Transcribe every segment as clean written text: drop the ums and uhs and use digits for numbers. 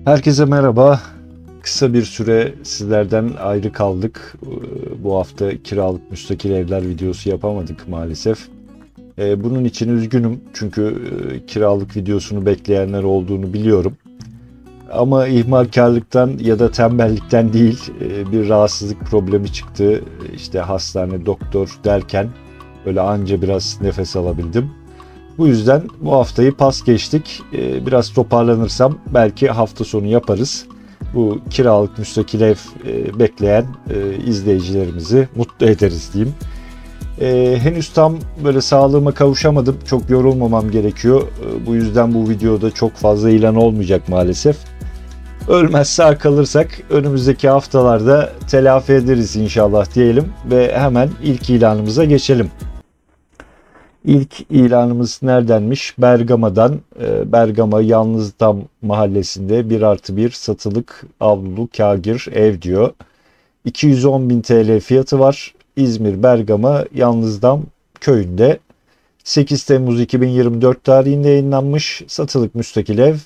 Herkese merhaba. Kısa bir süre sizlerden ayrı kaldık. Bu hafta kiralık müstakil evler videosu yapamadık maalesef. Bunun için üzgünüm çünkü kiralık videosunu bekleyenler olduğunu biliyorum. Ama ihmalkarlıktan ya da tembellikten değil, bir rahatsızlık problemi çıktı. İşte hastane, doktor derken böyle anca biraz nefes alabildim. Bu yüzden bu haftayı pas geçtik. Biraz toparlanırsam belki hafta sonu yaparız. Bu kiralık müstakil ev bekleyen izleyicilerimizi mutlu ederiz diyeyim. Henüz tam böyle sağlığıma kavuşamadım. Çok yorulmamam gerekiyor. Bu yüzden bu videoda çok fazla ilan olmayacak maalesef. Ölmez sağ kalırsak önümüzdeki haftalarda telafi ederiz inşallah diyelim ve hemen ilk ilanımıza geçelim. İlk ilanımız neredenmiş? Bergama'dan. Bergama Yalnızdam mahallesinde 1+1 satılık avlulu kâgir ev diyor. 210.000 TL fiyatı var. İzmir Bergama Yalnızdam köyünde. 8 Temmuz 2024 tarihinde yayınlanmış satılık müstakil ev.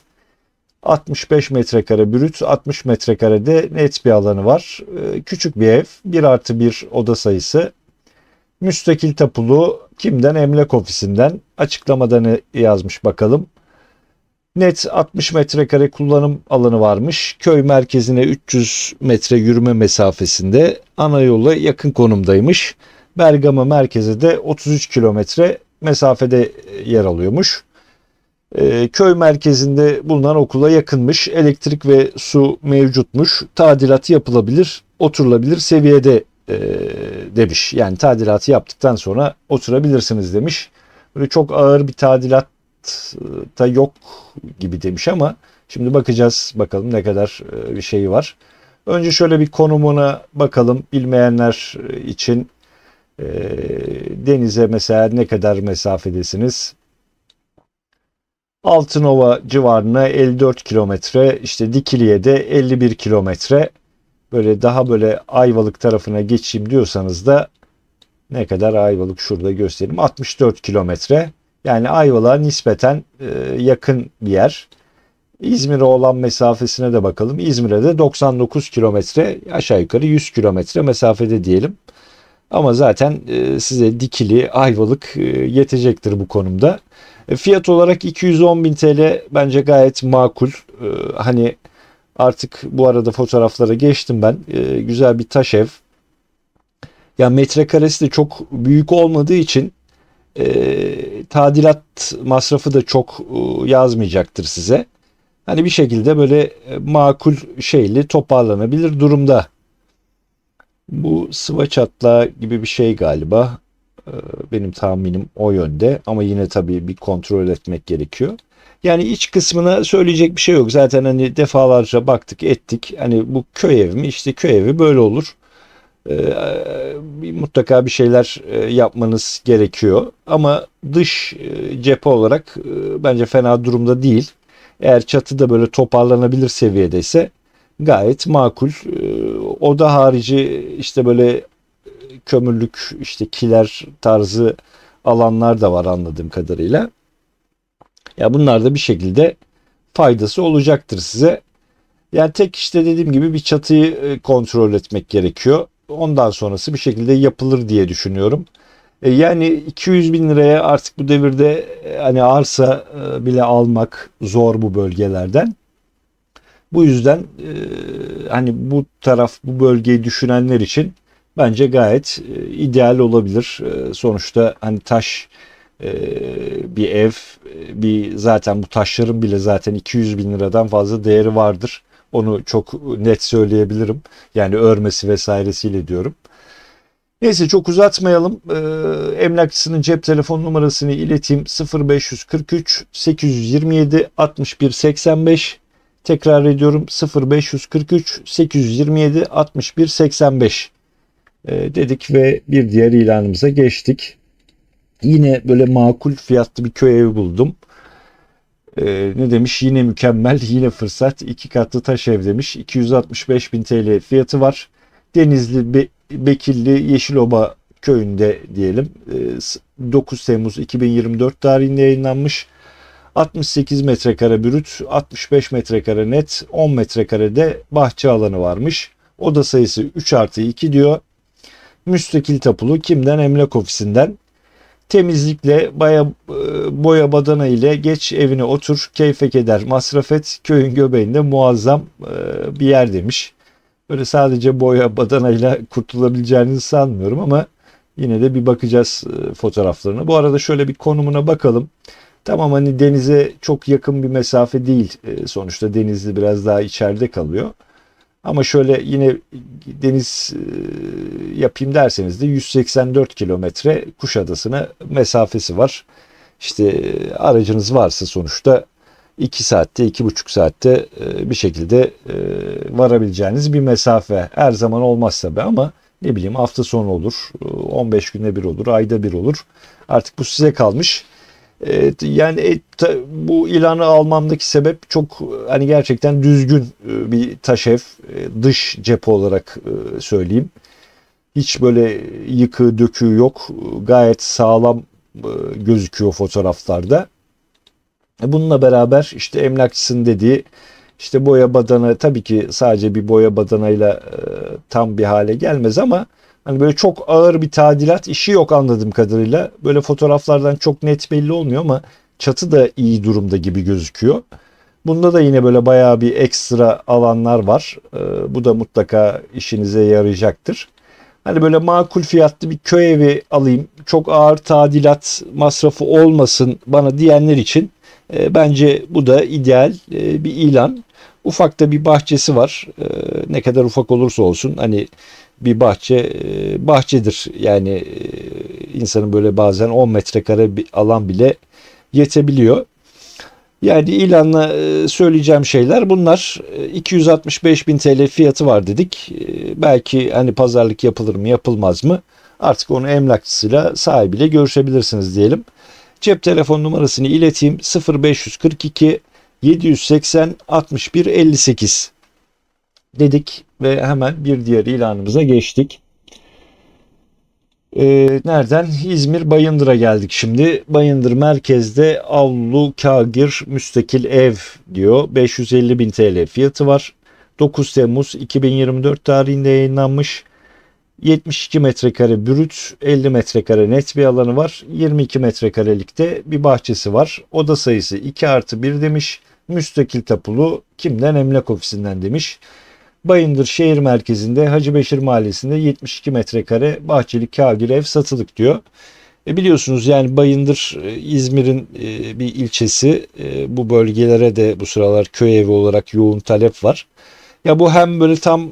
65 metrekare brüt, 60 metrekarede net bir alanı var. Küçük bir ev, 1+1 oda sayısı. Müstakil tapulu kimden? Emlak ofisinden. Açıklamada ne yazmış bakalım. Net 60 metrekare kullanım alanı varmış. Köy merkezine 300 metre yürüme mesafesinde. Ana yola yakın konumdaymış. Bergama merkeze de 33 kilometre mesafede yer alıyormuş. Köy merkezinde bulunan okula yakınmış. Elektrik ve su mevcutmuş. Tadilat yapılabilir, oturulabilir seviyede demiş. Yani tadilatı yaptıktan sonra oturabilirsiniz demiş. Böyle çok ağır bir tadilat da yok gibi demiş ama şimdi bakacağız bakalım ne kadar bir şeyi var. Önce şöyle bir konumuna bakalım bilmeyenler için. Denize mesela ne kadar mesafedesiniz? Altınova civarına 54 kilometre, işte Dikili'ye de 51 kilometre. Böyle daha böyle Ayvalık tarafına geçeyim diyorsanız da ne kadar Ayvalık şurada göstereyim. 64 kilometre. Yani Ayvalık'a nispeten yakın bir yer. İzmir'e olan mesafesine de bakalım. İzmir'e de 99 kilometre, aşağı yukarı 100 kilometre mesafede diyelim. Ama zaten size Dikili, Ayvalık yetecektir bu konumda. Fiyat olarak 210.000 TL bence gayet makul. Hani artık bu arada fotoğraflara geçtim ben. Güzel bir taş ev. Ya metrekaresi de çok büyük olmadığı için tadilat masrafı da çok yazmayacaktır size. Hani bir şekilde böyle makul şeyli toparlanabilir durumda. Bu sıva çatlağı gibi bir şey galiba. Benim tahminim o yönde ama yine tabii bir kontrol etmek gerekiyor. Yani iç kısmına söyleyecek bir şey yok. Zaten hani defalarca baktık ettik. Hani bu köy evi mi? İşte köy evi böyle olur. Mutlaka bir şeyler yapmanız gerekiyor. Ama dış cephe olarak bence fena durumda değil. Eğer çatı da böyle toparlanabilir seviyedeyse gayet makul. Oda harici işte böyle kömürlük işte kiler tarzı alanlar da var anladığım kadarıyla. Ya bunlar da bir şekilde faydası olacaktır size. Yani tek işte dediğim gibi bir çatıyı kontrol etmek gerekiyor. Ondan sonrası bir şekilde yapılır diye düşünüyorum. Yani 200 bin liraya artık bu devirde hani arsa bile almak zor bu bölgelerden. Bu yüzden hani bu taraf bu bölgeyi düşünenler için bence gayet ideal olabilir. Sonuçta hani taş bir ev, bir zaten bu taşların bile zaten 200 bin liradan fazla değeri vardır. Onu çok net söyleyebilirim. Yani örmesi vesairesiyle diyorum. Neyse çok uzatmayalım. Emlakçısının cep telefon numarasını ileteyim. 0543 827 61 85. Tekrar ediyorum 0543 827 61 85 dedik ve bir diğer ilanımıza geçtik. Yine böyle makul fiyatlı bir köy evi buldum. Ne demiş? Yine mükemmel, yine fırsat. 2 katlı taş ev demiş. 265 bin TL fiyatı var. Denizli Bekilli Yeşiloba köyünde diyelim. 9 Temmuz 2024 tarihinde yayınlanmış. 68 metrekare brüt, 65 metrekare net, 10 metrekare de bahçe alanı varmış. Oda sayısı 3+2 diyor. Müstakil tapulu. Kimden? Emlak ofisinden. Temizlikle, boya badana ile geç evine otur, keyfe keder, masraf et, köyün göbeğinde muazzam bir yer demiş. Böyle sadece boya badanayla kurtulabileceğinizi sanmıyorum ama yine de bir bakacağız fotoğraflarına. Bu arada şöyle bir konumuna bakalım. Tamam, hani denize çok yakın bir mesafe değil. Sonuçta Denizli biraz daha içeride kalıyor. Ama şöyle yine deniz yapayım derseniz de 184 kilometre Kuşadası'na mesafesi var. İşte aracınız varsa sonuçta 2 saatte, 2,5 saatte bir şekilde varabileceğiniz bir mesafe. Her zaman olmaz tabii ama ne bileyim hafta sonu olur, 15 günde bir olur, ayda bir olur. Artık bu size kalmış. Yani bu ilanı almamdaki sebep çok hani gerçekten düzgün bir taş ev, dış cephe olarak söyleyeyim. Hiç böyle yıkığı döküğü yok. Gayet sağlam gözüküyor fotoğraflarda. Bununla beraber işte emlakçısının dediği işte boya badana, tabii ki sadece bir boya badanayla tam bir hale gelmez ama hani böyle çok ağır bir tadilat işi yok anladığım kadarıyla. Böyle fotoğraflardan çok net belli olmuyor ama çatı da iyi durumda gibi gözüküyor. Bunda da yine böyle bayağı bir ekstra alanlar var. Bu da mutlaka işinize yarayacaktır. Hani böyle makul fiyatlı bir köy evi alayım, çok ağır tadilat masrafı olmasın bana diyenler için bence bu da ideal bir ilan. Ufak da bir bahçesi var. Ne kadar ufak olursa olsun hani bir bahçe bahçedir. Yani insanın böyle bazen 10 metrekare bir alan bile yetebiliyor. Yani ilanla söyleyeceğim şeyler bunlar. 265 bin TL fiyatı var dedik. Belki hani pazarlık yapılır mı yapılmaz mı? Artık onu emlakçısıyla, sahibiyle görüşebilirsiniz diyelim. Cep telefon numarasını ileteyim: 0542 780 61 58 dedik ve hemen bir diğer ilanımıza geçtik. Nereden? İzmir Bayındır'a geldik şimdi. Bayındır merkezde avlu kagir müstakil ev diyor. 550 bin TL fiyatı var. 9 Temmuz 2024 tarihinde yayınlanmış. 72 metrekare brüt, 50 metrekare net bir alanı var. 22 metrekarelikte bir bahçesi var. Oda sayısı 2+1 demiş. Müstakil tapulu. Kimden? Emlak ofisinden demiş. Bayındır şehir merkezinde Hacı Beşir Mahallesi'nde 72 metrekare bahçeli kagir ev satılık diyor. Biliyorsunuz yani Bayındır İzmir'in bir ilçesi. Bu bölgelere de bu sıralar köy evi olarak yoğun talep var. Ya bu hem böyle tam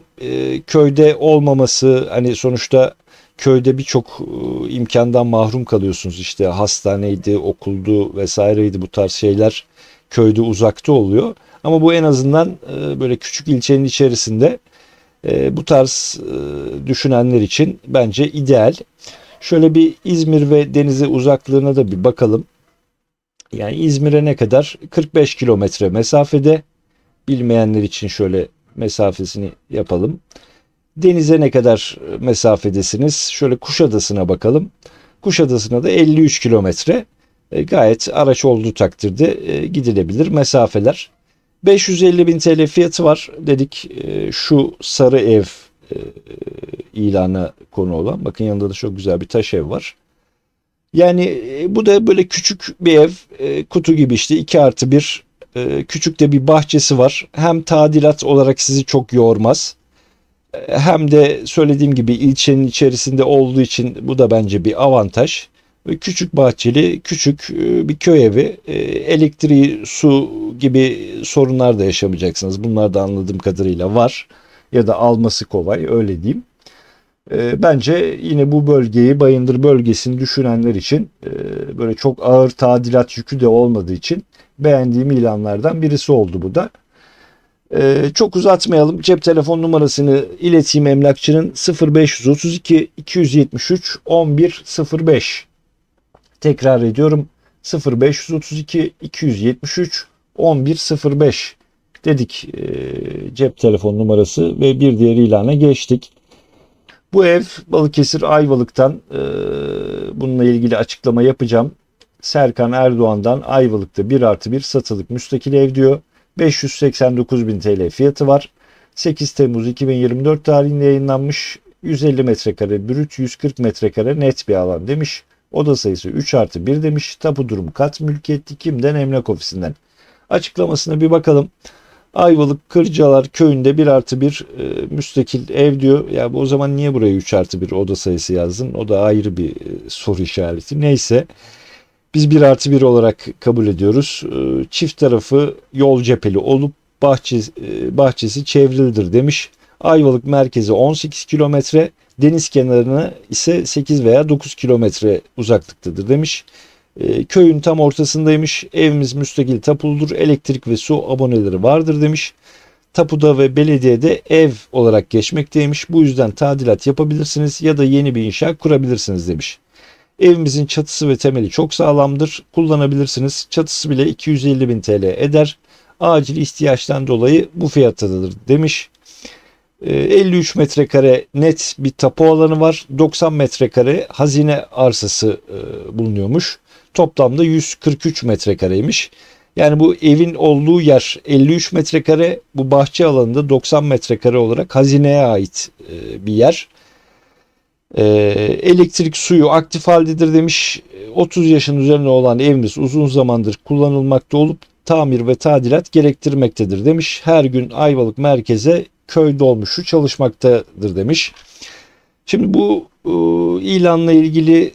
köyde olmaması, hani sonuçta köyde birçok imkandan mahrum kalıyorsunuz. İşte hastaneydi, okuldu vesaireydi, bu tarz şeyler köyde uzakta oluyor. Ama bu en azından böyle küçük ilçenin içerisinde bu tarz düşünenler için bence ideal. Şöyle bir İzmir ve denize uzaklığına da bir bakalım. Yani İzmir'e ne kadar? 45 kilometre mesafede. Bilmeyenler için şöyle mesafesini yapalım. Denize ne kadar mesafedesiniz? Şöyle Kuşadası'na bakalım. Kuşadası'na da 53 kilometre. Gayet araç olduğu takdirde gidilebilir mesafeler. 550 bin TL fiyatı var dedik. Şu sarı ev ilana konu olan. Bakın yanında da çok güzel bir taş ev var. Yani bu da böyle küçük bir ev. Kutu gibi işte 2+1. Küçük de bir bahçesi var. Hem tadilat olarak sizi çok yormaz. Hem de söylediğim gibi ilçenin içerisinde olduğu için bu da bence bir avantaj. Küçük bahçeli, küçük bir köy evi. Elektriği, su gibi sorunlar da yaşamayacaksınız. Bunlar da anladığım kadarıyla var. Ya da alması kolay, öyle diyeyim. Bence yine bu bölgeyi, Bayındır bölgesini düşünenler için böyle çok ağır tadilat yükü de olmadığı için beğendiğim ilanlardan birisi oldu bu da. Çok uzatmayalım. Cep telefon numarasını ileteyim emlakçının: 0532 273 1105. Tekrar ediyorum: 0532 273 1105 dedik cep telefon numarası ve bir diğer ilana geçtik. Bu ev Balıkesir Ayvalık'tan, bununla ilgili açıklama yapacağım. Serkan Erdoğan'dan Ayvalık'ta 1+1 satılık müstakil ev diyor. 589.000 TL fiyatı var. 8 Temmuz 2024 tarihinde yayınlanmış. 150 metrekare brüt, 140 metrekare net bir alan demiş. Oda sayısı 3+1 demiş. Tapu durumu kat mülkiyeti kimden? Emlak ofisinden. Açıklamasına bir bakalım. Ayvalık Kırcalar köyünde 1+1 müstakil ev diyor. Ya o zaman niye buraya 3+1 oda sayısı yazdın? O da ayrı bir soru işareti. Neyse. Biz 1+1 olarak kabul ediyoruz. Çift tarafı yol cepheli olup bahçesi çevrilidir demiş. Ayvalık merkezi 18 kilometre, deniz kenarına ise 8 veya 9 kilometre uzaklıktadır demiş. Köyün tam ortasındaymış. Evimiz müstakil tapuludur. Elektrik ve su aboneleri vardır demiş. Tapuda ve belediyede ev olarak geçmekteymiş. Bu yüzden tadilat yapabilirsiniz ya da yeni bir inşaat kurabilirsiniz demiş. Evimizin çatısı ve temeli çok sağlamdır. Kullanabilirsiniz. Çatısı bile 250.000 TL eder. Acil ihtiyaçtan dolayı bu fiyattadır demiş. 53 metrekare net bir tapu alanı var. 90 metrekare hazine arsası bulunuyormuş. Toplamda 143 metrekareymiş. Yani bu evin olduğu yer 53 metrekare. Bu bahçe alanında 90 metrekare olarak hazineye ait bir yer. Elektrik suyu aktif haldedir demiş. 30 yaşın üzerine olan evimiz uzun zamandır kullanılmakta olup tamir ve tadilat gerektirmektedir demiş. Her gün Ayvalık merkeze köy dolmuşu çalışmaktadır demiş. Şimdi bu ilanla ilgili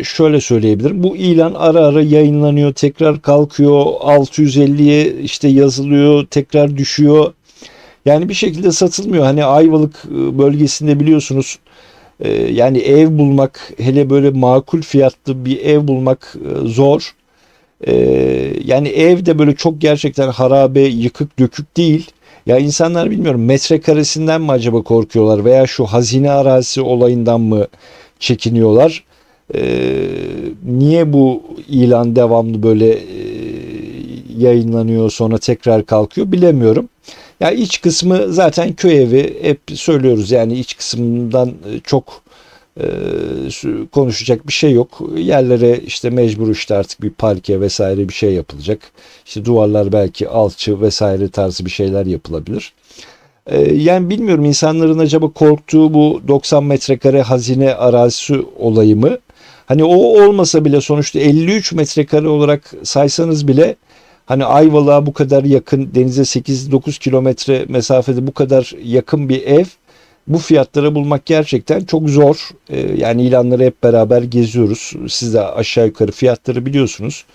şöyle söyleyebilirim. Bu ilan ara ara yayınlanıyor, tekrar kalkıyor, 650'ye işte yazılıyor, tekrar düşüyor. Yani bir şekilde satılmıyor. Hani Ayvalık bölgesinde biliyorsunuz yani ev bulmak, hele böyle makul fiyatlı bir ev bulmak zor. Yani ev de böyle çok gerçekten harabe, yıkık dökük değil. Ya insanlar bilmiyorum metrekaresinden mi acaba korkuyorlar veya şu hazine arazisi olayından mı çekiniyorlar? Niye bu ilan devamlı böyle yayınlanıyor sonra tekrar kalkıyor bilemiyorum. Ya iç kısmı zaten köy evi, hep söylüyoruz yani iç kısmından çok konuşacak bir şey yok. Yerlere işte mecbur işte artık bir parke vesaire bir şey yapılacak. İşte duvarlar belki alçı vesaire tarzı bir şeyler yapılabilir. Yani bilmiyorum insanların acaba korktuğu bu 90 metrekare hazine arazisi olayı mı? Hani o olmasa bile sonuçta 53 metrekare olarak saysanız bile hani Ayvalık'a bu kadar yakın, denize 8-9 kilometre mesafede bu kadar yakın bir ev bu fiyatlara bulmak gerçekten çok zor. Yani ilanları hep beraber geziyoruz. Siz de aşağı yukarı fiyatları biliyorsunuz.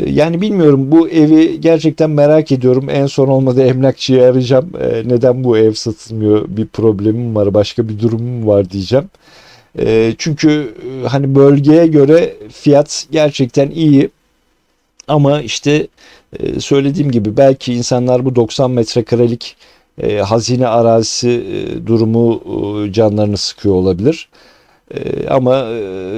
Yani bilmiyorum, bu evi gerçekten merak ediyorum. En son olmadı emlakçıyı arayacağım. Neden bu ev satılmıyor? Bir problemim var, başka bir durumum var diyeceğim. Çünkü hani bölgeye göre fiyat gerçekten iyi. Ama işte söylediğim gibi belki insanlar bu 90 metrekarelik hazine arazisi durumu canlarını sıkıyor olabilir. Ama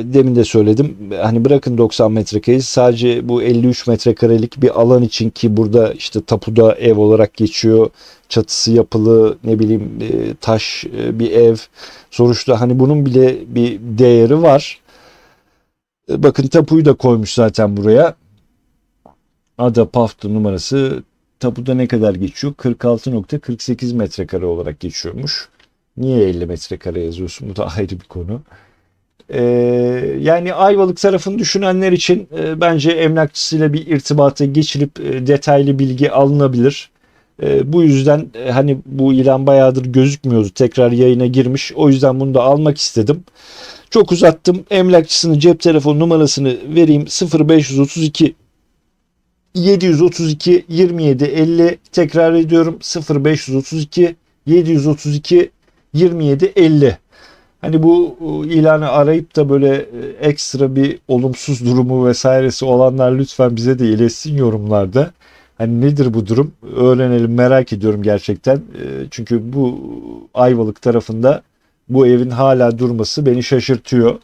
demin de söyledim, hani bırakın 90 metrekareyi, sadece bu 53 metrekarelik bir alan için, ki burada işte tapuda ev olarak geçiyor, çatısı yapılı, ne bileyim taş bir ev, sonuçta hani bunun bile bir değeri var. Bakın tapuyu da koymuş zaten buraya. Ada Paftu numarası tapuda ne kadar geçiyor? 46.48 metrekare olarak geçiyormuş. Niye 50 metrekare yazıyorsun? Bu da ayrı bir konu. Yani Ayvalık tarafını düşünenler için bence emlakçısıyla bir irtibata geçirip detaylı bilgi alınabilir. Bu yüzden hani bu ilan bayağıdır gözükmüyordu. Tekrar yayına girmiş. O yüzden bunu da almak istedim. Çok uzattım. Emlakçısının cep telefon numarasını vereyim. 0532 732 27 50, tekrar ediyorum 0532 732 27 50. Hani bu ilanı arayıp da böyle ekstra bir olumsuz durumu vesairesi olanlar lütfen bize de iletsin yorumlarda. Hani nedir bu durum? Öğrenelim, merak ediyorum gerçekten. Çünkü bu Ayvalık tarafında bu evin hala durması beni şaşırtıyor.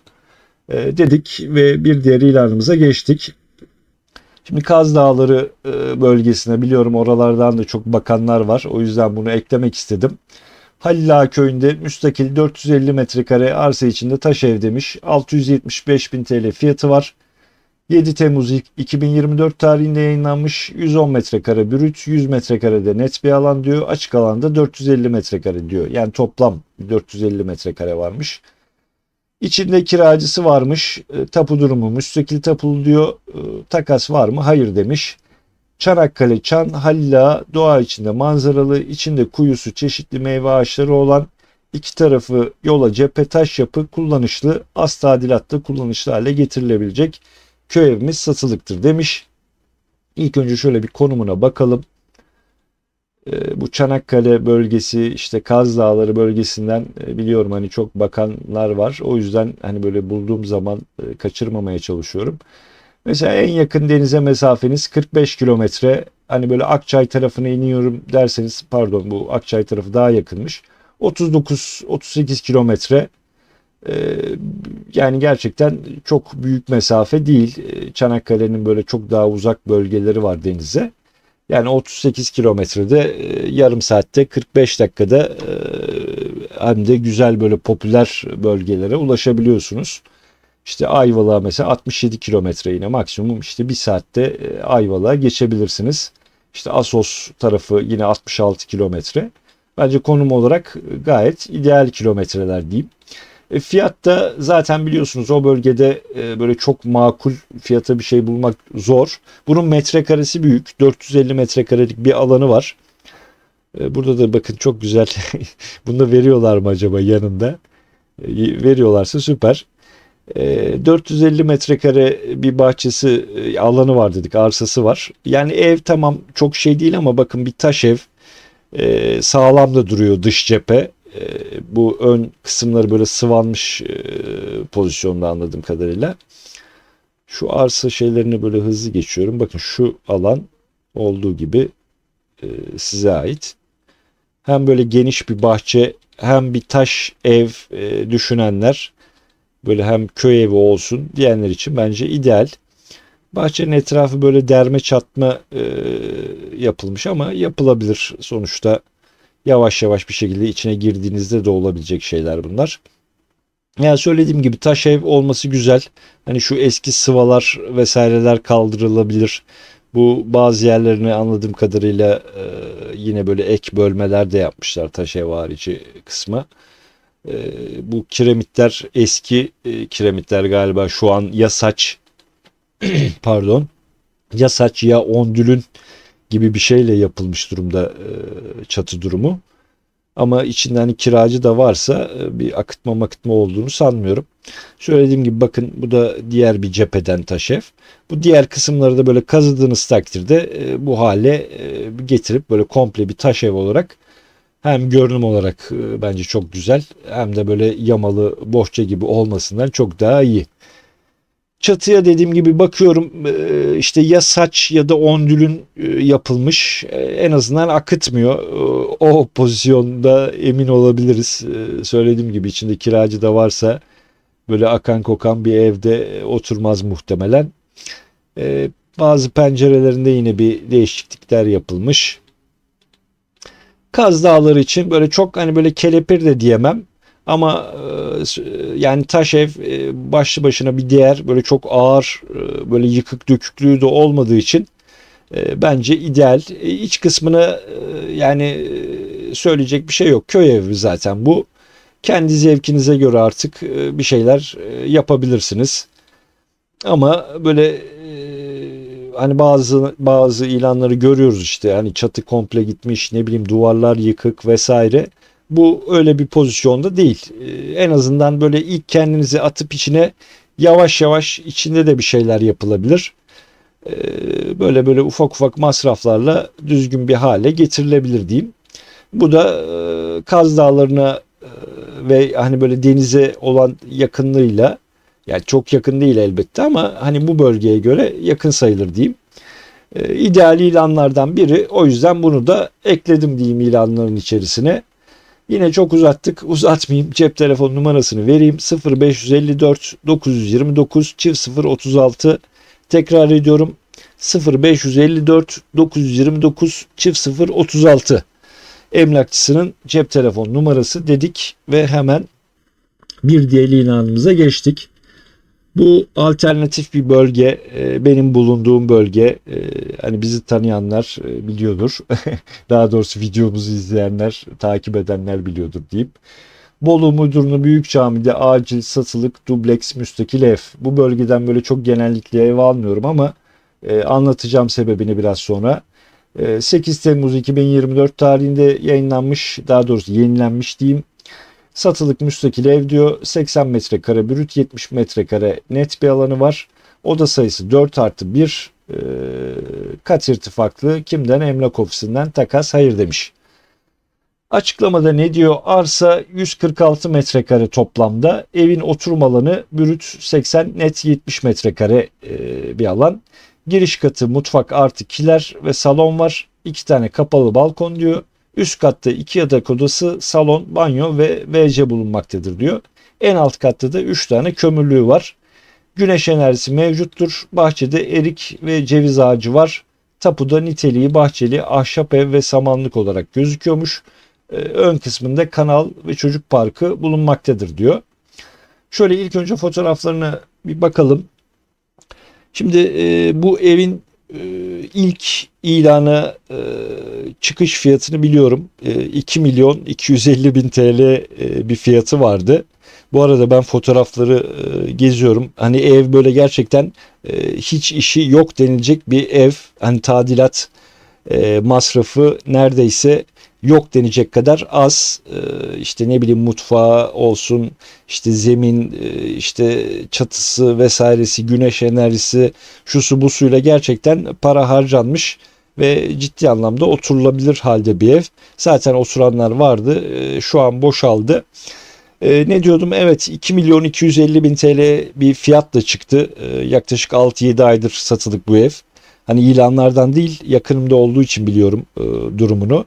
Dedik ve bir diğer ilanımıza geçtik. Şimdi Kaz Dağları bölgesine, biliyorum oralardan da çok bakanlar var. O yüzden bunu eklemek istedim. Halil Ağa köyünde müstakil 450 metrekare arsa içinde taş ev demiş. 675.000 TL fiyatı var. 7 Temmuz 2024 tarihinde yayınlanmış. 110 metrekare brüt, 100 metrekarede net bir alan diyor. Açık alanda 450 metrekare diyor. Yani toplam 450 metrekare varmış. İçinde kiracısı varmış. Tapu durumu müstakil tapulu diyor. Takas var mı? Hayır demiş. Çanakkale, Çan, Halila doğa içinde manzaralı, içinde kuyusu, çeşitli meyve ağaçları olan, iki tarafı yola cephe, taş yapı, kullanışlı, az tadilatlı, kullanışlı hale getirilebilecek köy evimiz satılıktır demiş. İlk önce şöyle bir konumuna bakalım. Bu Çanakkale bölgesi, işte Kaz Dağları bölgesinden biliyorum hani çok bakanlar var. O yüzden hani böyle bulduğum zaman kaçırmamaya çalışıyorum. Mesela en yakın denize mesafeniz 45 kilometre. Hani böyle Akçay tarafına iniyorum derseniz, pardon, bu Akçay tarafı daha yakınmış. 39-38 kilometre. Yani gerçekten çok büyük mesafe değil. Çanakkale'nin böyle çok daha uzak bölgeleri var denize. Yani 38 kilometrede yarım saatte 45 dakikada hem de güzel böyle popüler bölgelere ulaşabiliyorsunuz. İşte Ayvalık'a mesela 67 kilometre, yine maksimum işte bir saatte Ayvalık'a geçebilirsiniz. İşte Assos tarafı yine 66 kilometre. Bence konum olarak gayet ideal kilometreler diyeyim. Fiyat da zaten biliyorsunuz o bölgede böyle çok makul fiyata bir şey bulmak zor. Bunun metrekaresi büyük. 450 metrekarelik bir alanı var. Burada da bakın çok güzel. Bunu da veriyorlar mı acaba yanında? Veriyorlarsa süper. 450 metrekare bir bahçesi, alanı var dedik, arsası var. Yani ev tamam çok şey değil ama bakın bir taş ev. Sağlam da duruyor dış cephe. Bu ön kısımları böyle sıvanmış pozisyonda anladığım kadarıyla. Şu arsa şeylerini böyle hızlı geçiyorum. Bakın şu alan olduğu gibi size ait. Hem böyle geniş bir bahçe hem bir taş ev düşünenler, böyle hem köy evi olsun diyenler için bence ideal. Bahçenin etrafı böyle derme çatma yapılmış ama yapılabilir sonuçta. Yavaş yavaş bir şekilde içine girdiğinizde de olabilecek şeyler bunlar. Yani söylediğim gibi taş ev olması güzel. Hani şu eski sıvalar vesaireler kaldırılabilir. Bu bazı yerlerini anladığım kadarıyla yine böyle ek bölmeler de yapmışlar taş ev harici kısma. Bu kiremitler eski kiremitler galiba, şu an ya saç pardon, ya saç ya ondülün gibi bir şeyle yapılmış durumda çatı durumu. Ama içinde hani kiracı da varsa bir akıtma olduğunu sanmıyorum. Söylediğim gibi bakın bu da diğer bir cepheden taş ev. Bu diğer kısımları da böyle kazıdığınız takdirde bu hale getirip böyle komple bir taş ev olarak, hem görünüm olarak bence çok güzel, hem de böyle yamalı bohça gibi olmasından çok daha iyi. Çatıya dediğim gibi bakıyorum, işte ya saç ya da ondülün yapılmış. En azından akıtmıyor. O pozisyonda emin olabiliriz. Söylediğim gibi içinde kiracı da varsa böyle akan kokan bir evde oturmaz muhtemelen. Bazı pencerelerinde yine bir değişiklikler yapılmış. Kaz Dağları için böyle çok hani böyle kelepir de diyemem. Ama yani taş ev başlı başına bir değer, böyle çok ağır böyle yıkık döküklüğü de olmadığı için bence ideal. İç kısmını yani söyleyecek bir şey yok. Köy evi zaten bu. Kendi zevkinize göre artık bir şeyler yapabilirsiniz. Ama böyle hani bazı ilanları görüyoruz, işte hani çatı komple gitmiş, ne bileyim duvarlar yıkık vesaire. Bu öyle bir pozisyonda değil. En azından böyle ilk kendinizi atıp içine yavaş yavaş içinde de bir şeyler yapılabilir. Böyle ufak ufak masraflarla düzgün bir hale getirilebilir diyeyim. Bu da Kaz Dağları'na ve hani böyle denize olan yakınlığıyla, yani çok yakın değil elbette ama hani bu bölgeye göre yakın sayılır diyeyim. İdeal ilanlardan biri, o yüzden bunu da ekledim diyeyim ilanların içerisine. Yine çok uzattık, uzatmayayım. Cep telefon numarasını vereyim: 0554 929 0036. Tekrar ediyorum: 0554 929 0036. Emlakçısının cep telefon numarası dedik ve hemen bir diğer ilanımıza geçtik. Bu alternatif bir bölge, benim bulunduğum bölge. Hani bizi tanıyanlar biliyordur. Daha doğrusu videomuzu izleyenler, takip edenler biliyordur diyeyim. Bolu Mudurnu Büyük Cami'de acil satılık dubleks müstakil ev. Bu bölgeden böyle çok genellikle ev almıyorum ama anlatacağım sebebini biraz sonra. 8 Temmuz 2024 tarihinde yayınlanmış, daha doğrusu yenilenmiş diyeyim. Satılık müstakil ev diyor. 80 metrekare brüt, 70 metrekare net bir alanı var. Oda sayısı 4+1. Kat irtifaklı. Kimden? Emlak ofisinden takas, hayır demiş. Açıklamada ne diyor? Arsa 146 metrekare toplamda. Evin oturum alanı brüt 80, net 70 metrekare bir alan. Giriş katı, mutfak artı kiler ve salon var. 2 tane kapalı balkon diyor. Üst katta 2 yatak odası, salon, banyo ve WC bulunmaktadır diyor. En alt katta da 3 tane kömürlüğü var. Güneş enerjisi mevcuttur. Bahçede erik ve ceviz ağacı var. Tapuda niteliği bahçeli, ahşap ev ve samanlık olarak gözüküyormuş. Ön kısmında kanal ve çocuk parkı bulunmaktadır diyor. Şöyle ilk önce fotoğraflarına bir bakalım. Şimdi bu evin ilk ilana çıkış fiyatını biliyorum. 2 milyon 250 bin TL bir fiyatı vardı. Bu arada ben fotoğrafları geziyorum. Hani ev böyle gerçekten hiç işi yok denilecek bir ev. Hani tadilat masrafı neredeyse yok denecek kadar az. İşte ne bileyim, mutfağı olsun, işte zemin, işte çatısı vesairesi, güneş enerjisi, şusu bu suyla gerçekten para harcanmış ve ciddi anlamda oturulabilir halde bir ev. Zaten oturanlar vardı. Şu an boşaldı. Ne diyordum? Evet, 2 milyon 250 bin TL bir fiyatla çıktı. Yaklaşık 6-7 aydır satılık bu ev. Hani ilanlardan değil, yakınımda olduğu için biliyorum durumunu.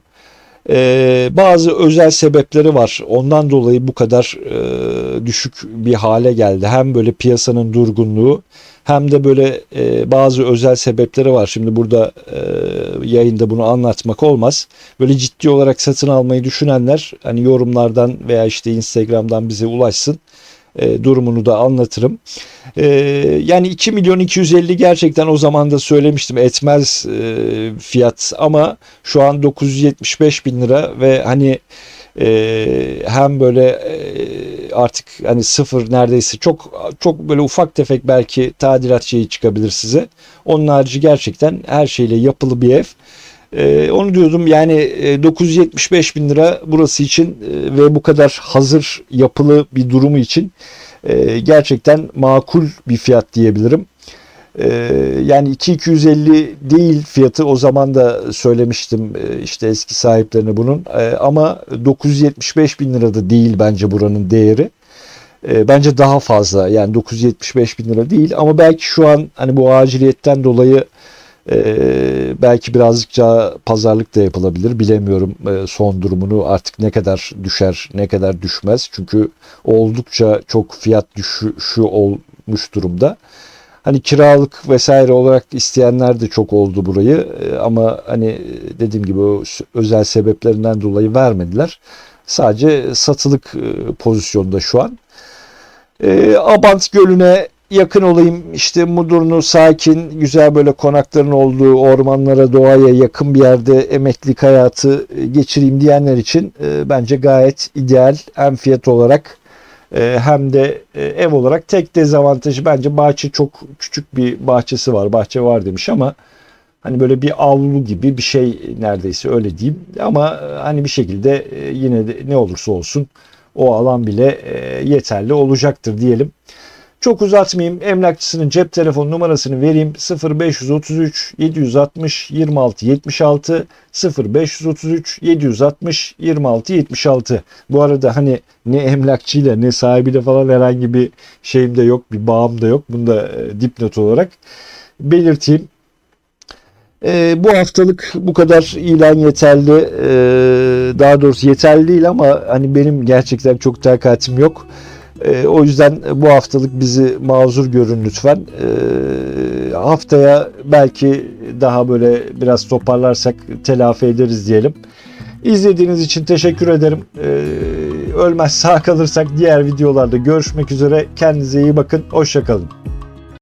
Bazı özel sebepleri var. Ondan dolayı bu kadar düşük bir hale geldi. Hem böyle piyasanın durgunluğu hem de böyle bazı özel sebepleri var. Şimdi burada yayında bunu anlatmak olmaz. Böyle ciddi olarak satın almayı düşünenler hani yorumlardan veya işte Instagram'dan bize ulaşsın. Durumunu da anlatırım. Yani 2 milyon 250 gerçekten o zaman da söylemiştim etmez fiyat, ama şu an 975 bin lira ve hani hem böyle artık hani sıfır neredeyse, çok çok böyle ufak tefek belki tadilat şeyi çıkabilir size. Onun harici gerçekten her şeyle yapılı bir ev. Onu diyordum yani 975 bin lira burası için ve bu kadar hazır yapılı bir durumu için gerçekten makul bir fiyat diyebilirim. Yani 2250 değil fiyatı, o zaman da söylemiştim işte eski sahiplerine bunun, ama 975 bin lira da değil bence buranın değeri. Bence daha fazla, yani 975 bin lira değil, ama belki şu an hani bu aciliyetten dolayı belki birazcık daha pazarlık da yapılabilir. Bilemiyorum son durumunu, artık ne kadar düşer ne kadar düşmez. Çünkü oldukça çok fiyat düşüşü olmuş durumda. Hani kiralık vesaire olarak isteyenler de çok oldu burayı. Ama hani dediğim gibi o özel sebeplerinden dolayı vermediler. Sadece satılık pozisyonda şu an. Abant Gölü'ne yakın olayım, işte Mudurnu sakin, güzel böyle konakların olduğu, ormanlara, doğaya yakın bir yerde emeklilik hayatı geçireyim diyenler için bence gayet ideal, hem fiyat olarak hem de ev olarak. Tek dezavantajı bence bahçe, çok küçük bir bahçesi var. Bahçe var demiş ama hani böyle bir avlu gibi bir şey neredeyse, öyle diyeyim. Ama hani bir şekilde yine de ne olursa olsun o alan bile yeterli olacaktır diyelim. Çok uzatmayayım. Emlakçısının cep telefon numarasını vereyim. 0533 760 26 76 0533 760 26 76. Bu arada hani ne emlakçıyla ne sahibiyle falan herhangi bir şeyim de yok, bir bağım da yok. Bunu da dipnot olarak belirteyim. Bu haftalık bu kadar ilan yeterli. Daha doğrusu yeterli değil ama hani benim gerçekten çok takatim yok. O yüzden bu haftalık bizi mazur görün lütfen. Haftaya belki daha böyle biraz toparlarsak telafi ederiz diyelim. İzlediğiniz için teşekkür ederim. Ölmez sağ kalırsak diğer videolarda görüşmek üzere. Kendinize iyi bakın. Hoşça kalın.